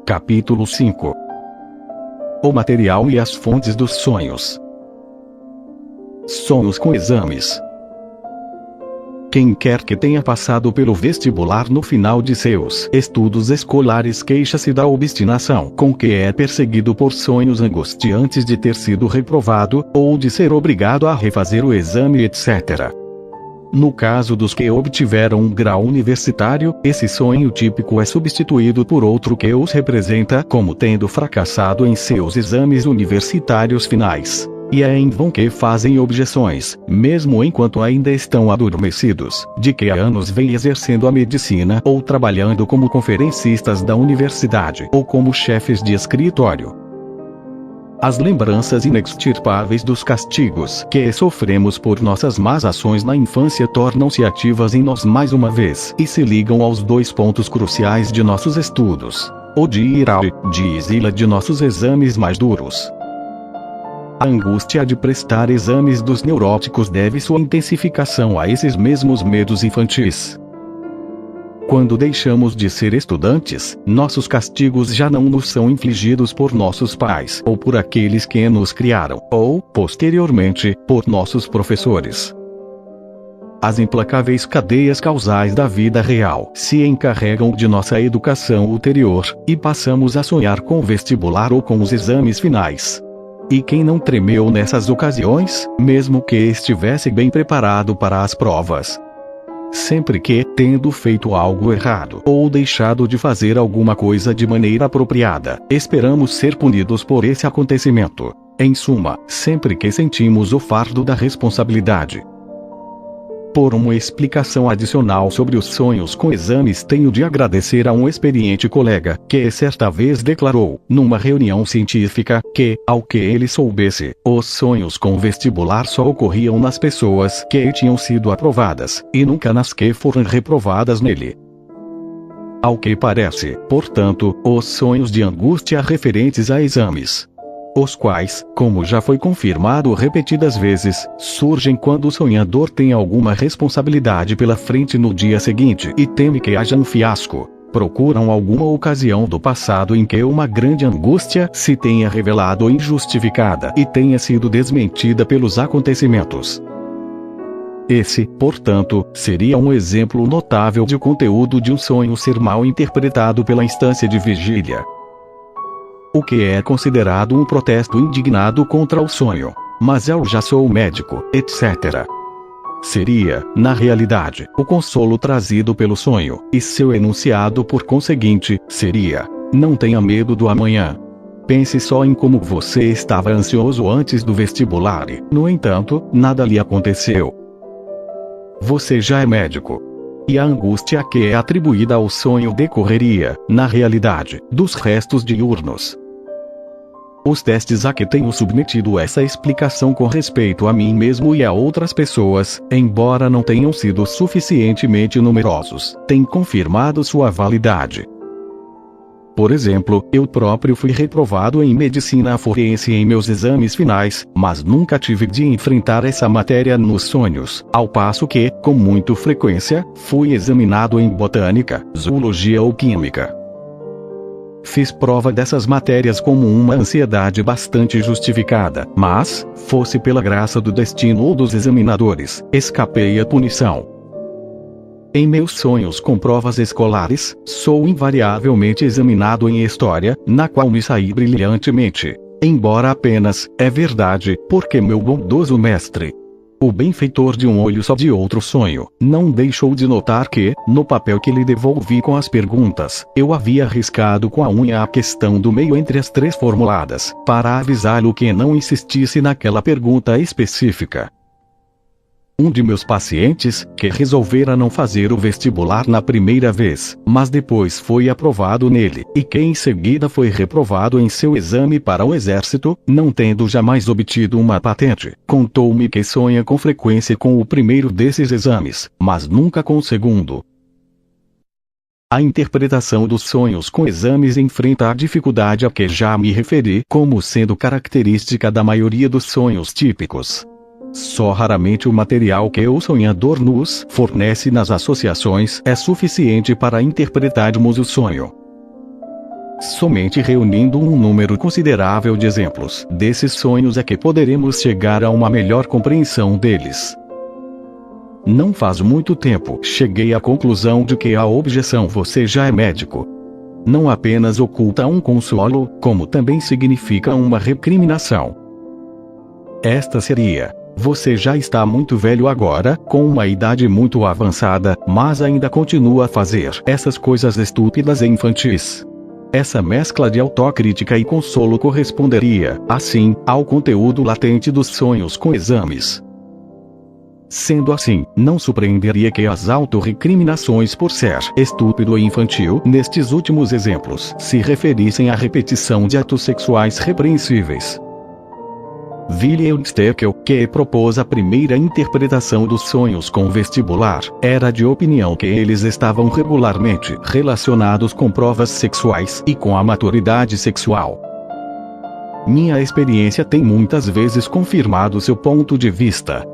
Capítulo 5. O material e as fontes dos sonhos. Sonhos com exames. Quem quer que tenha passado pelo vestibular no final de seus estudos escolares queixa-se da obstinação com que é perseguido por sonhos angustiantes de ter sido reprovado, ou de ser obrigado a refazer o exame, etc. No caso dos que obtiveram um grau universitário, esse sonho típico é substituído por outro que os representa como tendo fracassado em seus exames universitários finais. E é em vão que fazem objeções, mesmo enquanto ainda estão adormecidos, de que há anos vêm exercendo a medicina ou trabalhando como conferencistas da universidade ou como chefes de escritório. As lembranças inextirpáveis dos castigos que sofremos por nossas más ações na infância tornam-se ativas em nós mais uma vez e se ligam aos dois pontos cruciais de nossos estudos: o de ir ao de exila de nossos exames mais duros. A angústia de prestar exames dos neuróticos deve sua intensificação a esses mesmos medos infantis. Quando deixamos de ser estudantes, nossos castigos já não nos são infligidos por nossos pais ou por aqueles que nos criaram, ou, posteriormente, por nossos professores. As implacáveis cadeias causais da vida real se encarregam de nossa educação ulterior, e passamos a sonhar com o vestibular ou com os exames finais. E quem não tremeu nessas ocasiões, mesmo que estivesse bem preparado para as provas? Sempre que, tendo feito algo errado ou deixado de fazer alguma coisa de maneira apropriada, esperamos ser punidos por esse acontecimento. Em suma, sempre que sentimos o fardo da responsabilidade. Por uma explicação adicional sobre os sonhos com exames, tenho de agradecer a um experiente colega, que certa vez declarou, numa reunião científica, que, ao que ele soubesse, os sonhos com vestibular só ocorriam nas pessoas que tinham sido aprovadas, e nunca nas que foram reprovadas nele. Ao que parece, portanto, os sonhos de angústia referentes a exames, os quais, como já foi confirmado repetidas vezes, surgem quando o sonhador tem alguma responsabilidade pela frente no dia seguinte e teme que haja um fiasco, procuram alguma ocasião do passado em que uma grande angústia se tenha revelado injustificada e tenha sido desmentida pelos acontecimentos. Esse, portanto, seria um exemplo notável de conteúdo de um sonho ser mal interpretado pela instância de vigília. O que é considerado um protesto indignado contra o sonho. Mas eu já sou médico, etc. Seria, na realidade, o consolo trazido pelo sonho, e seu enunciado por conseguinte, seria: não tenha medo do amanhã. Pense só em como você estava ansioso antes do vestibular e, no entanto, nada lhe aconteceu. Você já é médico. E a angústia que é atribuída ao sonho decorreria, na realidade, dos restos diurnos. Os testes a que tenho submetido essa explicação com respeito a mim mesmo e a outras pessoas, embora não tenham sido suficientemente numerosos, têm confirmado sua validade. Por exemplo, eu próprio fui reprovado em medicina forense em meus exames finais, mas nunca tive de enfrentar essa matéria nos sonhos, ao passo que, com muita frequência, fui examinado em botânica, zoologia ou química. Fiz prova dessas matérias como uma ansiedade bastante justificada, mas, fosse pela graça do destino ou dos examinadores, escapei à punição. Em meus sonhos com provas escolares, sou invariavelmente examinado em história, na qual me saí brilhantemente. Embora apenas, é verdade, porque meu bondoso mestre, o benfeitor de um olho só de outro sonho, não deixou de notar que, no papel que lhe devolvi com as perguntas, eu havia riscado com a unha a questão do meio entre as três formuladas, para avisá-lo que não insistisse naquela pergunta específica. Um de meus pacientes, que resolvera não fazer o vestibular na primeira vez, mas depois foi aprovado nele, e que em seguida foi reprovado em seu exame para o exército, não tendo jamais obtido uma patente, contou-me que sonha com frequência com o primeiro desses exames, mas nunca com o segundo. A interpretação dos sonhos com exames enfrenta a dificuldade a que já me referi como sendo característica da maioria dos sonhos típicos. Só raramente o material que o sonhador nos fornece nas associações é suficiente para interpretarmos o sonho. Somente reunindo um número considerável de exemplos desses sonhos é que poderemos chegar a uma melhor compreensão deles. Não faz muito tempo, cheguei à conclusão de que a objeção "você já é médico" não apenas oculta um consolo, como também significa uma recriminação. Esta seria: você já está muito velho agora, com uma idade muito avançada, mas ainda continua a fazer essas coisas estúpidas e infantis. Essa mescla de autocrítica e consolo corresponderia, assim, ao conteúdo latente dos sonhos com exames. Sendo assim, não surpreenderia que as autorrecriminações por ser estúpido e infantil, nestes últimos exemplos, se referissem à repetição de atos sexuais repreensíveis. Wilhelm Steckel, que propôs a primeira interpretação dos sonhos com vestibular, era de opinião que eles estavam regularmente relacionados com provas sexuais e com a maturidade sexual. Minha experiência tem muitas vezes confirmado seu ponto de vista.